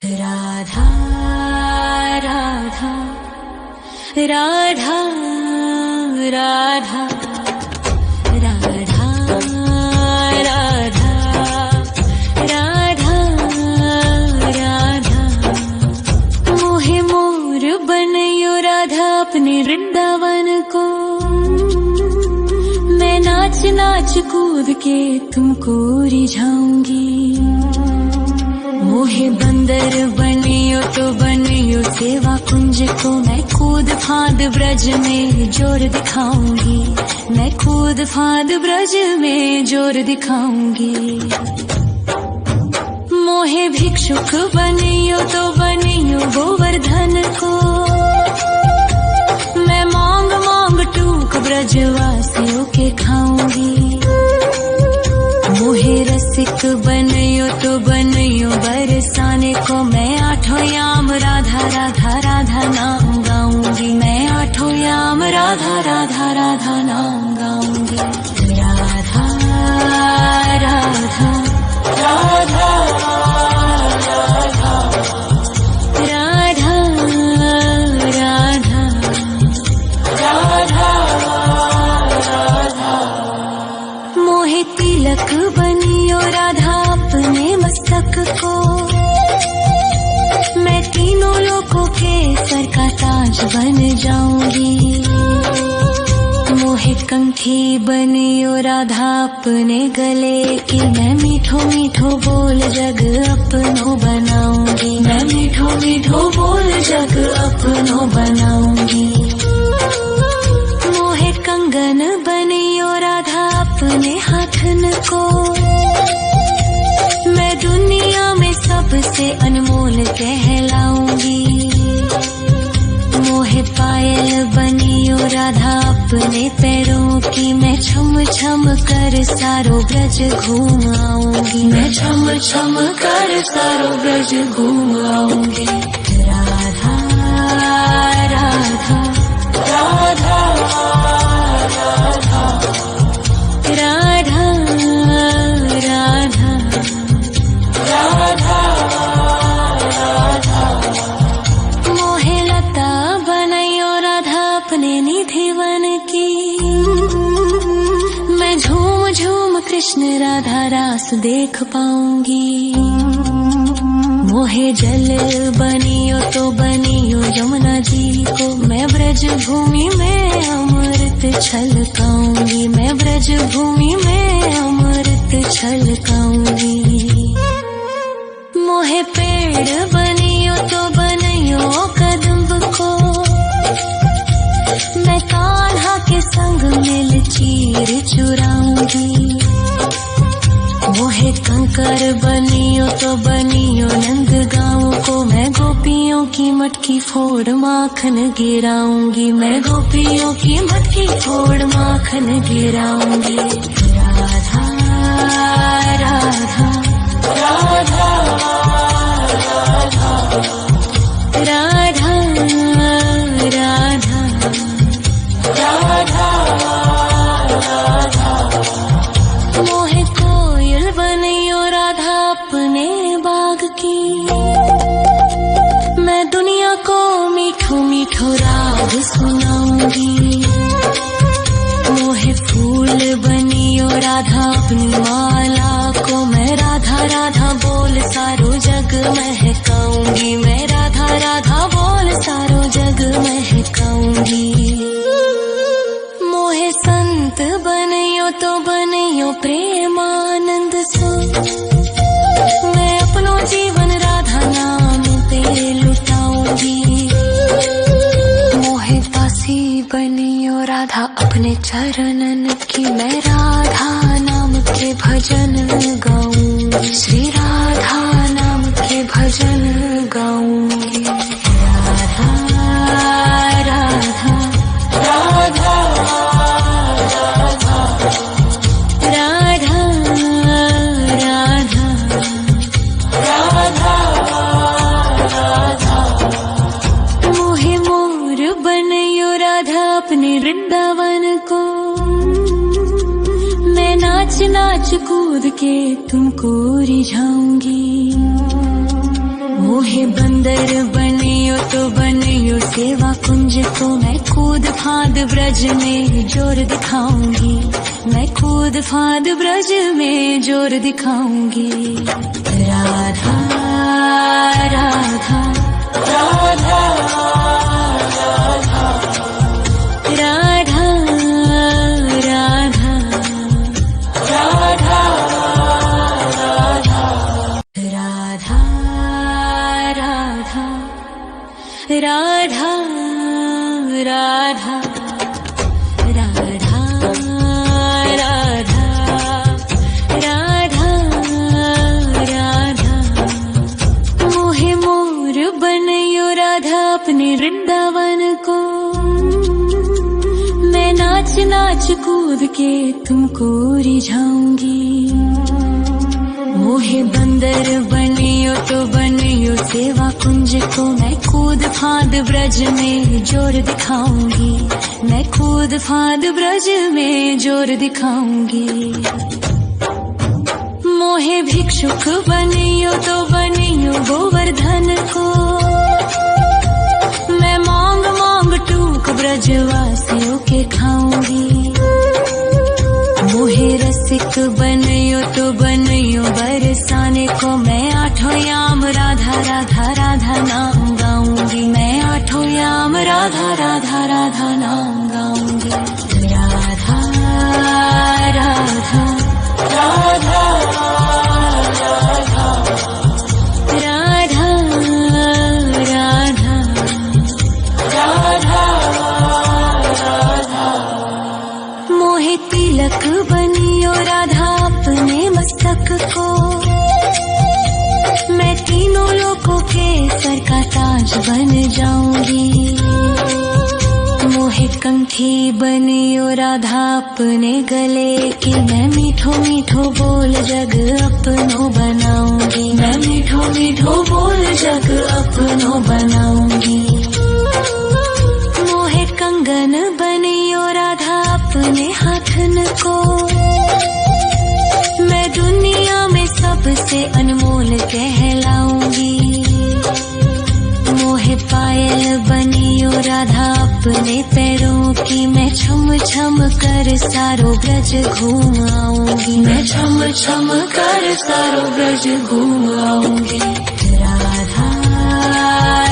राधा राधा राधा राधा राधा राधा राधा राधा मोहे मोर बनयो राधा अपने वृंदावन को। मैं नाच नाच कूद के तुमको रिझाऊंगी। मोहे बंदर बनियो तो बनियो सेवा कुंज को। मैं कूद फांद ब्रज में जोर दिखाऊंगी। मैं कूद फांद ब्रज में जोर दिखाऊंगी। मोहे भिक्षुक बनियो तो बनियो गोवर्धन को। मैं मांग मांग टूक ब्रजवासियों के खाऊंगी। मोहे रसिक बनयो तो बनयो बरसाने को। मैं आठों याम राधा राधा राधा नाम गाऊंगी। मैं आठों याम राधा राधा राधा नाम गाऊंगी। राधा राधा राधा राधा राधा राधा राधा मोहे तिलक बनियो राधा अपने मस्तक को। मैं तीनों लोगों के सर का ताज बन जाऊंगी। मोहे कंठी बनियो राधा अपने गले की। मैं मीठो मीठो बोल जग अपनो बनाऊंगी। मैं मीठो मीठो बोल जग अपनो बनाऊंगी। मोहे कंगन बनियो राधा अपने हाथन को। मैं दुनिया में सबसे अनमोल कहलाऊंगी। मोहे पायल बनियो राधा अपने पैरों की। मैं छम छम कर सारो ब्रज घूम आऊंगी। मैं छम छम कर सारो ब्रज घूम आऊंगी। राधा राधा राधा राधा राधा राधा राधा राधा मोहे लता बनयो राधा अपने निधिवन की। मैं झूम झूम कृष्ण राधा रास देख पाऊंगी। मोहे जल बनियो तो बनियो यमुना जी को। मैं ब्रज भूमि में अमृत छलकाऊंगी। मैं ब्रज भूमि में अमृत छलकाऊंगी। मोहे पेड़ बनियो तो बनियो कदम्ब को। मैं कान्हा के संग मिल चीर चुराऊंगी। मोहे कंकर बनियो तो बनियो नंद गाँव को। मैं गोपियों की मटकी फोड़ माखन गिराऊंगी। मैं गोपियों की मटकी फोड़ माखन गिराऊंगी। राधा राधा राधा राधा राधा राधा राधा मोहे कोयल बनियो राधा अपने बाग की। मैं दुनिया को मीठो मीठो राग सुनाऊंगी। मोहे फूल बनियो राधा अपनी माला को। मैं राधा राधा बोल सारो जग महकाऊंगी। मैं राधा राधा बोल सारो जग महकाऊंगी। मोहे संत बनियो तो बनियो प्रेमानंद सो। मैं अपनो जीवन राधा नाम पे लुटाऊंगी। मोहे दासी बनियो राधा अपने चरणन की। मैं राधा नाम के भजन गाऊंगी। श्री राधा नाम के भजन गाऊंगी। राधा राधा राधा राधा राधा राधा राधा राधा मोहे मोर बनयो राधा अपने वृंदावन को। मैं नाच नाच कूद के तुमको रिझाऊंगी। मोहे मोहे बंदर बनियो तो बनियो सेवा कुंज को, मैं कूद फाद ब्रज में जोर दिखाऊंगी, मैं कूद फाद ब्रज में जोर दिखाऊंगी। राधा राधा राधा राधा राधा राधा राधा राधा राधा राधा राधा राधा राधा राधा मोहे मोर बनयो राधा अपने वृंदावन को, मैं नाच नाच कूद के तुमको रिझाऊंगी। मोहे बंदर बनियो तो बनियो सेवा कुंज को, मैं कूद फाद ब्रज में जोर दिखाऊंगी, मैं कूद फाद ब्रज में जोर दिखाऊंगी। मोहे भिक्षुक बनियो तो बनियो गोवर्धन को, मैं मांग मांग टूक ब्रजवासियों के खाऊंगी। मोहे रसिक बनियो तो बनियो बरसाने को, मैं आठों याम राधा राधा राधा नाम गाऊंगी, मैं आठों याम राधा राधा राधा नाम गाऊंगी। राधा राधा राधा राधा राधा राधा राधा मोहे तिलक बनियो राधा अपने मस्तक को, मैं तीनों लोगों के सर का ताज बन जाऊंगी। मोहे कंठी बनियो राधा अपने गले की, मैं मीठो मीठो बोल जग अपनो बनाऊंगी, मैं मीठो मीठो बोल जग अपनो बनाऊंगी। मोहे कंगन बनियो राधा अपने हाथन को, मैं दुनिया में सबसे अनमोल कहलाऊंगी। मोहे पायल बनियो राधा अपने पैरों की, मैं छम छम कर सारो ब्रज घूम आऊंगी, मैं छम छम कर सारो ब्रज घूम आऊंगी। राधा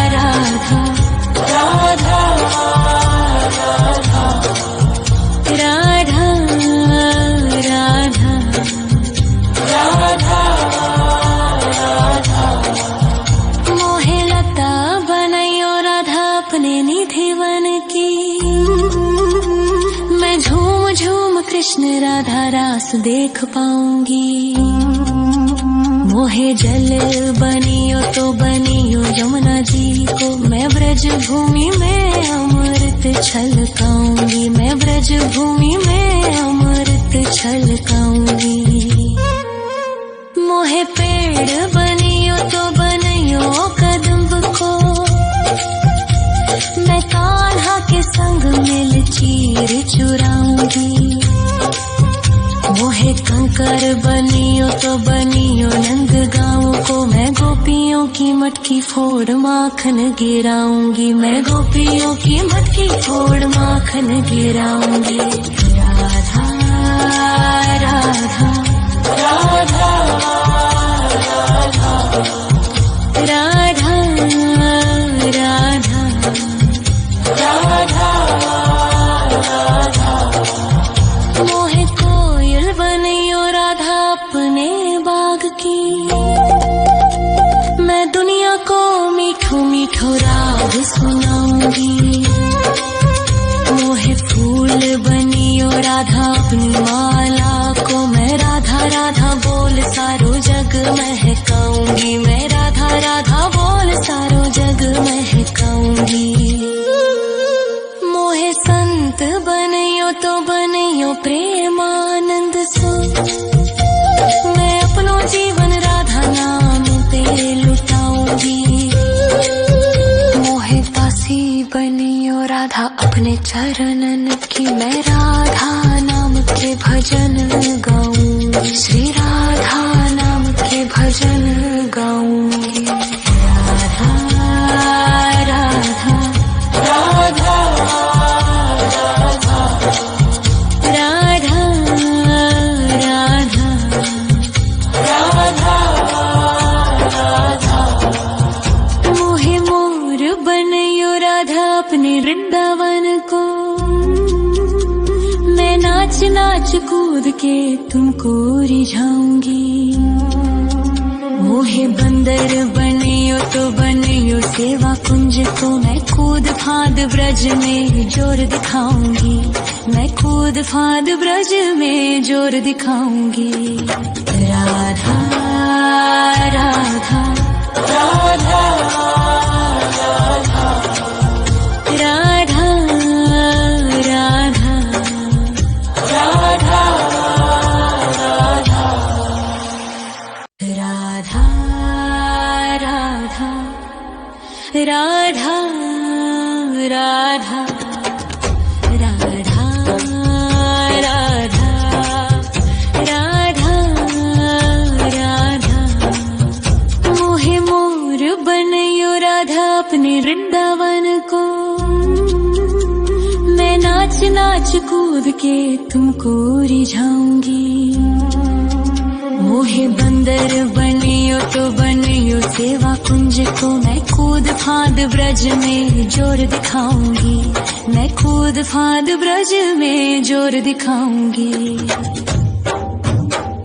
राधा राधा राधा राधा राधा राधा मोहे लता बनयो राधा अपने निधि वन की, मैं झूम झूम कृष्ण राधा रास देख पाऊंगी। मोहे जल बनियो तो बनियो यमुना जी को, मैं ब्रज भूमि में अमृत छलकाऊंगी, मैं ब्रज भूमि में अमृत छलकाऊंगी। मोहे पेड़ बनियो तो बनियो कदम्ब को, मैं कान्हा के संग मिल चीर चुराऊंगी। मोहे कंकर बनियो तो बनियो नंद गाँव को, मैं गोपियों की मटकी फोड़ माखन गिराऊंगी, मैं गोपियों की मटकी फोड़ माखन गिराऊंगी। राधा राधा राधा राधा राधा राधा राधा मोहे कोयल बनियो राधा अपने बाग की, मैं दुनिया को मीठो मीठो राग सुनाऊंगी। मोहे फूल बनियो राधा अपनी माला को, मैं राधा राधा बोल सारो जग महकाऊंगी, मैं राधा राधा बोल सारो जग महकाऊंगी। मोहे संत बनियो तो बनियो प्रेमानंद सो, मैं अपनो जीवन राधा नाम पे लुटाऊंगी। मोहे दासी बनियो राधा अपने चरणन की, मैं राधा नाम के भजन गाऊंगी, श्री राधा नाम के भजन गाऊंगी। राधा नाच कूद के तुमको रिझाऊंगी। मोहे बंदर बनियो तो बनियो सेवा कुंज को, मैं कूद फांद ब्रज में जोर दिखाऊंगी। मैं कूद फांद ब्रज में जोर दिखाऊंगी। राधा राधा राधा राधा राधा राधा राधा राधा राधा राधा राधा राधा राधा। मोहे मोर बनयो राधा अपने वृंदावन को, मैं नाच नाच कूद के तुमको रिझाऊंगी। मोहे बंदर बनियो तो बनियो सेवा कुंज को, मैं कूद फांद ब्रज में जोर दिखाऊंगी। मैं कूद फांद ब्रज में जोर दिखाऊंगी।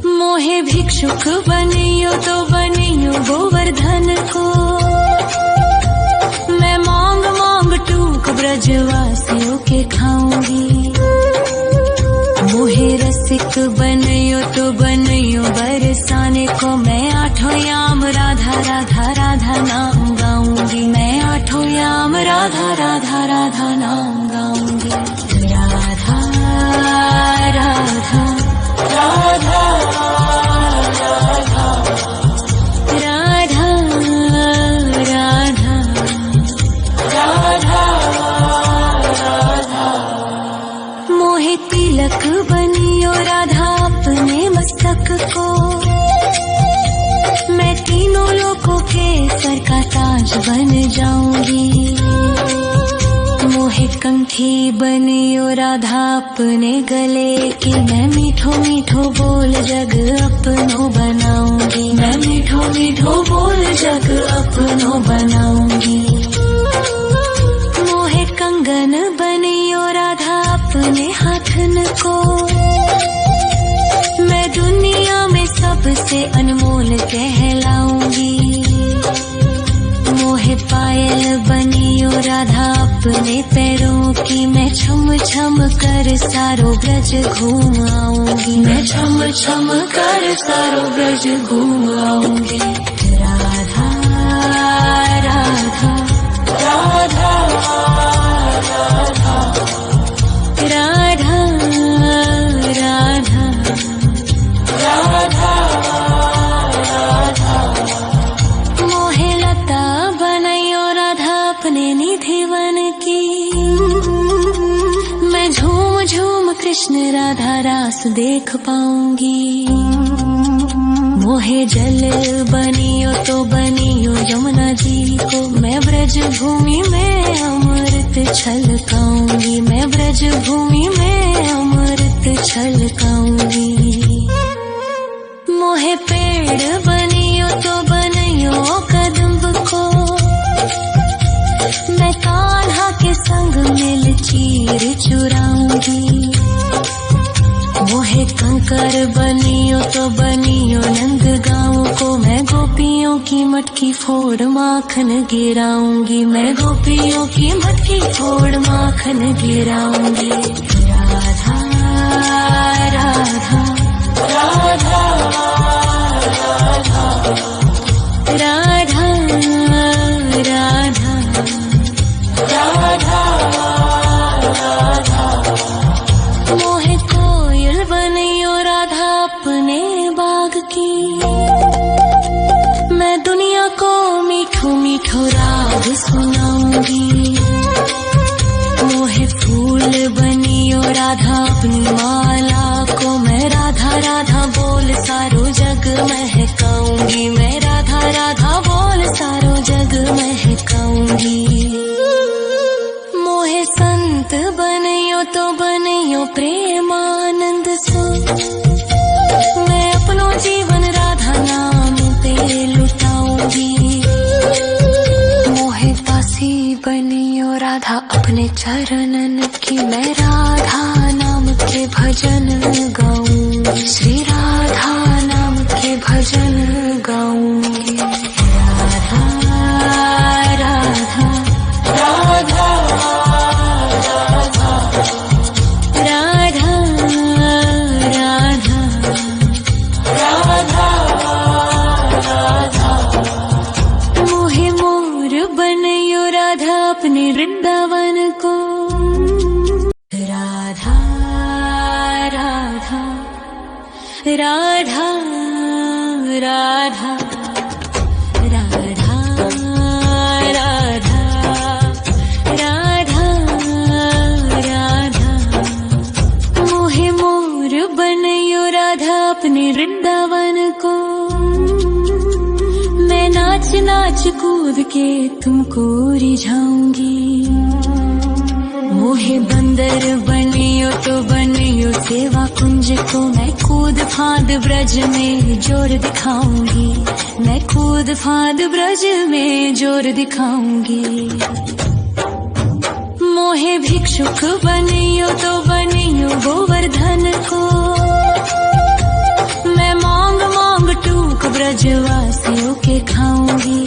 मोहे भिक्षुक बनियो तो बनियो गोवर्धन को, मैं मांग मांग टूक ब्रजवासियों के खाऊंगी। मोहे रसिक बनियो तो बनियो बरसाने को, मैं आठों याम राधा राधा राधा नाम गाऊंगी। मैं आठों याम राधा राधा राधा नाम गाऊंगी। राधा राधा राधा राधा राधा राधा राधा। मोहे तिलक बनियो राधा अपने मस्तक को, मैं तीनों लोगों के सर का ताज बन जाऊंगी। मोहे कंठी बनियो राधा अपने गले की, मैं मीठो मीठो बोल जग अपनो बनाऊंगी। मैं मीठो मीठो बोल जग अपनो बनाऊंगी। मोहे कंगन बनियो राधा अपने हाथन को, मैं दुनिया में सबसे अनमोल कहलाऊंगी। मोहे पायल बनियो राधा अपने पैरों की, मैं छम छम कर सारो ब्रज घूम आऊंगी। मैं छम छम कर सारो ब्रज घूम आऊंगी। राधा राधा राधा राधा राधा राधा राधा राधा। मोहे लता बनयो राधा अपने निधिवन की, मैं झूम झूम कृष्ण राधा रास देख पाऊंगी। मोहे जल बनियो तो बनियो यमुना जी को, मैं ब्रज भूमि में अमृत छलकाऊंगी। मैं ब्रज भूमि में अमृत छलकाऊंगी। मोहे पेड़ बनियो तो बनियो कदम्ब को, मैं कान्हा के संग मिल चीर चुराऊंगी। मोहे कंकर बनियो तो बनियो नंद गाँव को, मैं गोपियों की मटकी फोड़ माखन गिराऊंगी। मैं गोपियों की मटकी फोड़ माखन गिराऊंगी। राधा राधा राधा राधा राधा राधा राधा। मोहे कोयल बनियो राधा अपने बाग की, मैं दुनिया को मीठो मीठो राग सुनाऊंगी। मोहे फूल बनियो राधा अपनी माला को, मैं राधा राधा बोल सारो जग महकाऊंगी। मैं राधा राधा बोल सारो जग महकाऊंगी। मोहे संत बनियो तो बनियो प्रेमानंद सो, मैं अपनो जीवन राधा नाम पे लुटाऊंगी। मोहे दासी बनियो राधा अपने चरणन की, मैं राधा नाम के भजन गाऊंगी, श्री राधा नाम के भजन गाऊंगी। राधा राधा राधा राधा राधा राधा राधा मोहे मोर बनयो राधा अपने वृंदावन को। राधा राधा राधा राधा राधा राधा राधा राधा मोहे मोर बनयो राधा अपने वृंदावन को। मैं नाच नाच कूद के तुमको रिझाऊंगी, मोहे बंदर बनियो तो बनियो सेवा कुंज को। मैं कूद फांद ब्रज में जोर दिखाऊंगी, मैं कूद फांद ब्रज में जोर दिखाऊंगी। मोहे भिक्षुक बनियो तो बनियो गोवर्धन को। मैं मांग मांग टूक ब्रजवासियों के खाऊंगी,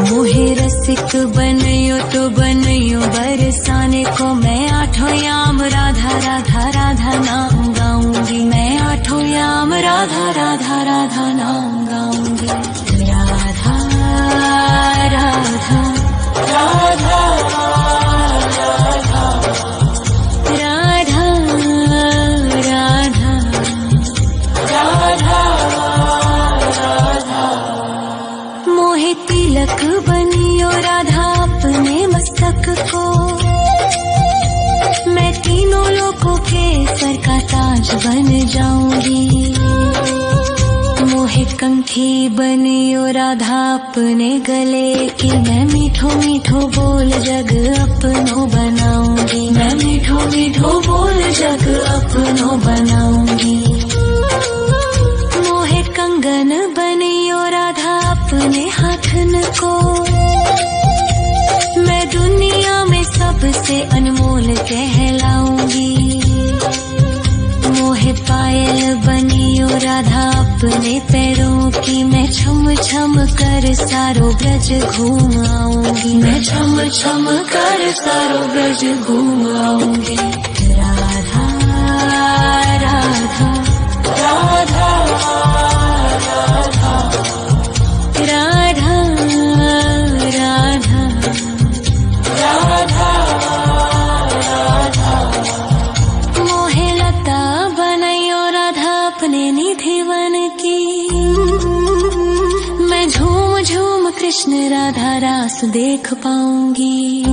मोहे रसिक बनयो तो बनयो बरसाने को। मैं आठों याम राधा राधा राधा नाम गाऊंगी, मैं आठों याम राधा राधा राधा नाम गाऊंगी। राधा राधा राधा राधा राधा राधा राधा मोहे तिलक बनियो राधा अपने मस्तक को। मैं तीनों लोगों के सर का ताज बन जाऊंगी, मोहे कंठी बनियो राधा अपने गले की। मैं मीठो मीठो बोल जग अपनो बनाऊंगी, मैं मीठो मीठो बोल जग अपनो बनाऊंगी। मोहे कंगन बनियो राधा अपने हाथन को। मैं दुनिया में सबसे अनमोल कहलाऊंगी, मोहे पायल बनियो राधा अपने पैरों की। मैं छम छम कर सारो ब्रज घूम आऊंगी, मैं छम छम कर सारो ब्रज घूम आऊंगी। राधा राधा राधा राधा राधा राधा राधा मोहे लता बनयो राधा अपने निधि वन की। मैं झूम झूम कृष्ण राधा रास देख पाऊंगी,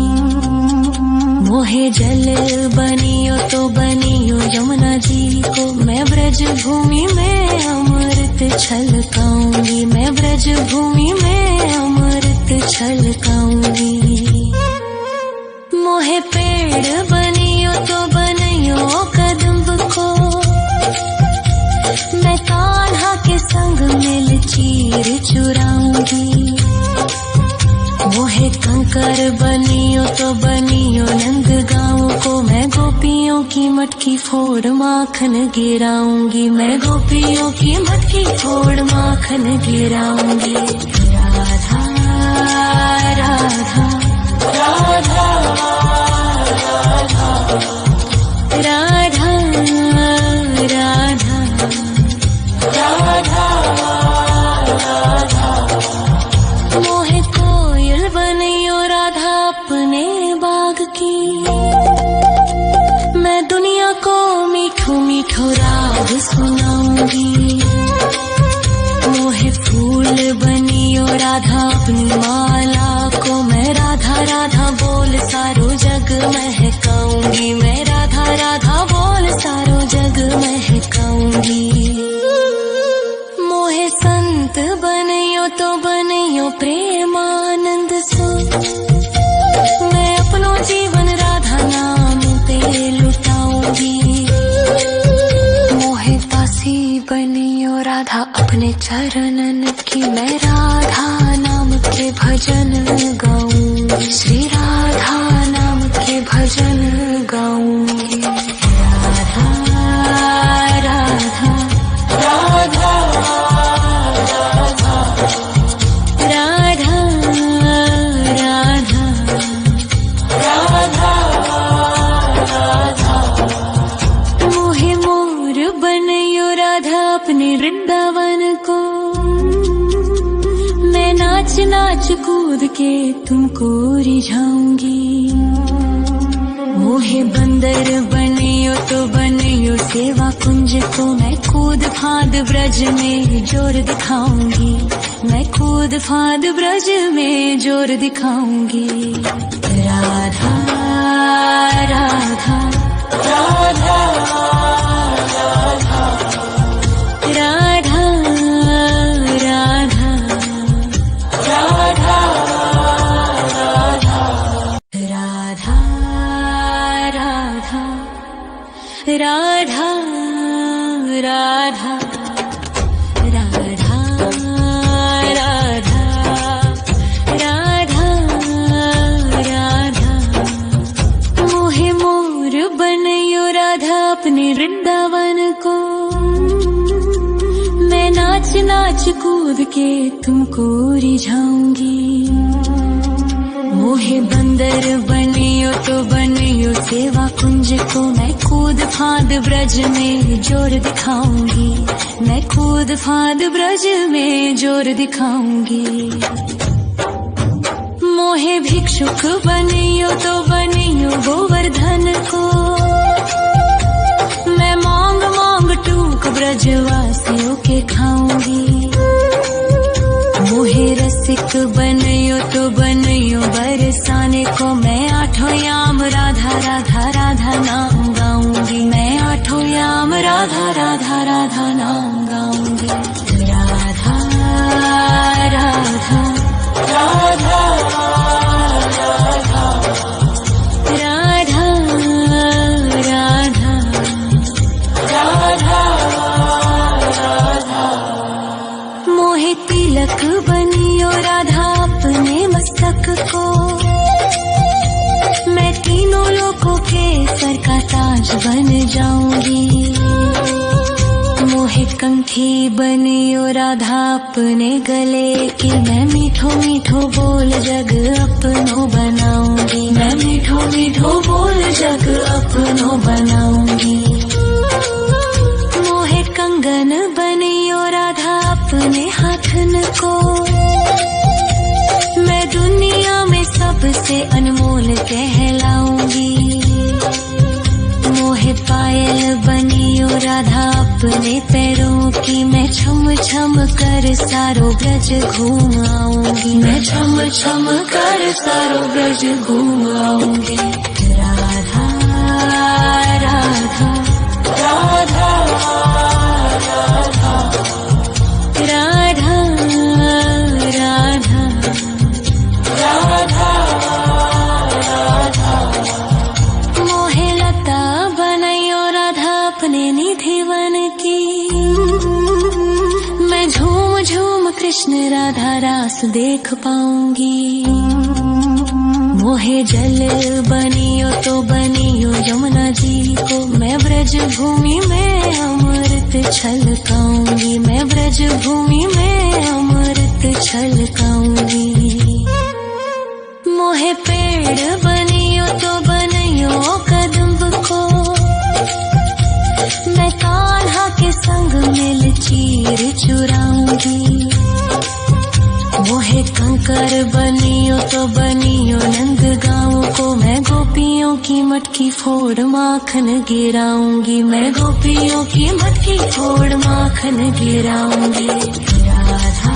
मोहे जल बनियो तो बनियो यमुना जी को। मैं ब्रज भूमि में अमृत छलकाऊंगी, मैं ब्रज भूमि में अमृत छलकाऊंगी। मोहे पेड़ बनियो तो बनियो कदम्ब को। मैं कान्हा के संग मिल चीर चुराऊंगी, मोहे कंकर बनियो तो बनियो नंद गाँव को। मैं गोपियों की मटकी फोड़ माखन गिराऊंगी, मैं गोपियों की मटकी फोड़ माखन गिराऊंगी। राधा राधा राधा राधा राधा राधा राधा मोहे कोयल बनियो राधा अपने बाग की। मैं दुनिया को मीठो मीठो राग सुनाऊंगी, मोहे फूल बनियो राधा अपनी माला को। मैं राधा राधा बोल सारो जग महकाऊंगी, मैं राधा राधा बोल सारो जग महकाऊंगी। मोहे संत बनियो तो बनियो प्रेमानंद सो। मैं अपनो जीवन राधा नाम पे लुटाऊंगी, मोहे दासी बनियो राधा अपने चरणन की। मैं राधा नाम के भजन गाऊंगी, श्री राधा नाम के भजन गाऊंगी। कूद के तुमको रिझाऊंगी। मोहे बंदर बनियो तो बनियो सेवा कुंज को, मैं कूद फांद ब्रज में जोर दिखाऊंगी। मैं कूद फांद ब्रज में जोर दिखाऊंगी। राधा राधा राधा राधा राधा राधा राधा राधा राधा राधा राधा राधा राधा राधा। मोहे मोर बनयो राधा अपने वृंदावन को, मैं नाच नाच कूद के तुमको रिझाऊंगी। मोहे बंदर बनियो तो बनियो सेवा कुंज को, मैं कूद फांद ब्रज में जोर दिखाऊंगी। मैं कूद फांद ब्रज में जोर दिखाऊंगी। मोहे भिक्षुक बनियो तो बनियो गोवर्धन को, मैं मांग मांग टूक ब्रजवासियों के खाऊंगी। मोहे रसिक बनियो तो बनियो बरसाने को, मैं आठों याम राधा राधा राधा नाम गाऊंगी। मैं आठों याम राधा राधा राधा नाम गाऊंगी। राधा राधा राधा राधा राधा राधा राधा। मोहे तिलक बनियो राधा अपने मस्तक को, मैं तीनों लोगों के सर का ताज बन जाऊंगी। मोहे कंठी बनियो राधा अपने गले की, मैं मीठो मीठो बोल जग अपनो बनाऊंगी। मैं मीठो मीठो बोल जग अपनो बनाऊंगी। मोहे कंगन बनियो राधा अपने हाथन को, मैं दुनिया में सबसे अनमोल कहलाऊंगी। मोहे पायल बनियो राधा अपने पैरों की, मैं छम छम कर सारो ब्रज घूम आऊंगी। मैं छम छम कर सारो ब्रज घूम आऊंगी। राधा राधा राधा राधा राधा राधा राधा राधा। मोहे लता बनयो राधा अपने निधिवन की, मैं झूम झूम कृष्ण राधा रास देख पाऊंगी। मोहे जल बनियो तो बनियो यमुना जी को, मैं ब्रज भूमि में अमृत छलकाऊंगी। मैं ब्रज भूमि में अमृत छलकाऊंगी। मोहे पेड़ बनियो तो बनियो कदम्ब को, मैं कान्हा के संग मिल चीर चुराऊंगी। मोहे कंकर बनियो तो बनियो नंद गाँव को, मैं गोपियों की मटकी फोड़ माखन गिराऊंगी। मैं गोपियों की मटकी फोड़ माखन गिराऊंगी। राधा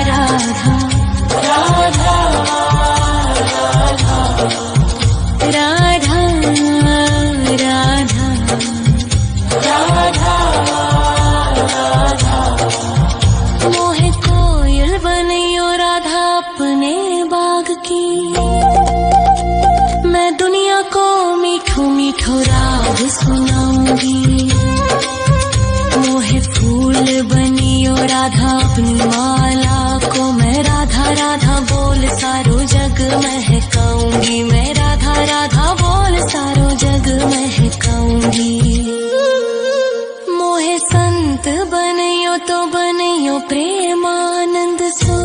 राधा राधा राधा राधा राधा राधा। मोहे कोयल बनियो राधा अपने बाग की, मैं दुनिया को मीठो मीठो राग सुनाऊंगी। मोहे फूल बनियो राधा अपनी माला को, मैं राधा राधा बोल सारो जग महकाऊंगी। मैं राधा राधा बोल सारो जग महकाऊंगी। मोहे संत बनियो तो बनियो प्रेमानंद सो,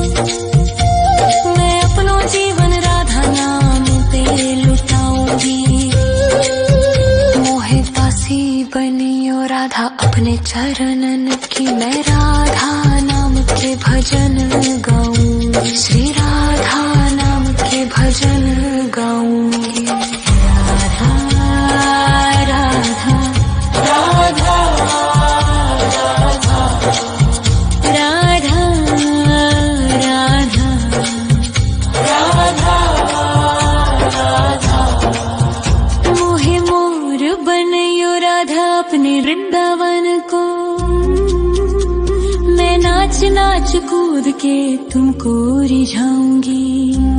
मैं अपनो जीवन राधा नाम पे लुटाऊंगी। मोहे दासी बनियो राधा अपने चरणन की, मैं राधा नाम के भजन गाऊंगी। श्री वृंदावन को मैं नाच नाच कूद के तुमको रिझाऊंगी।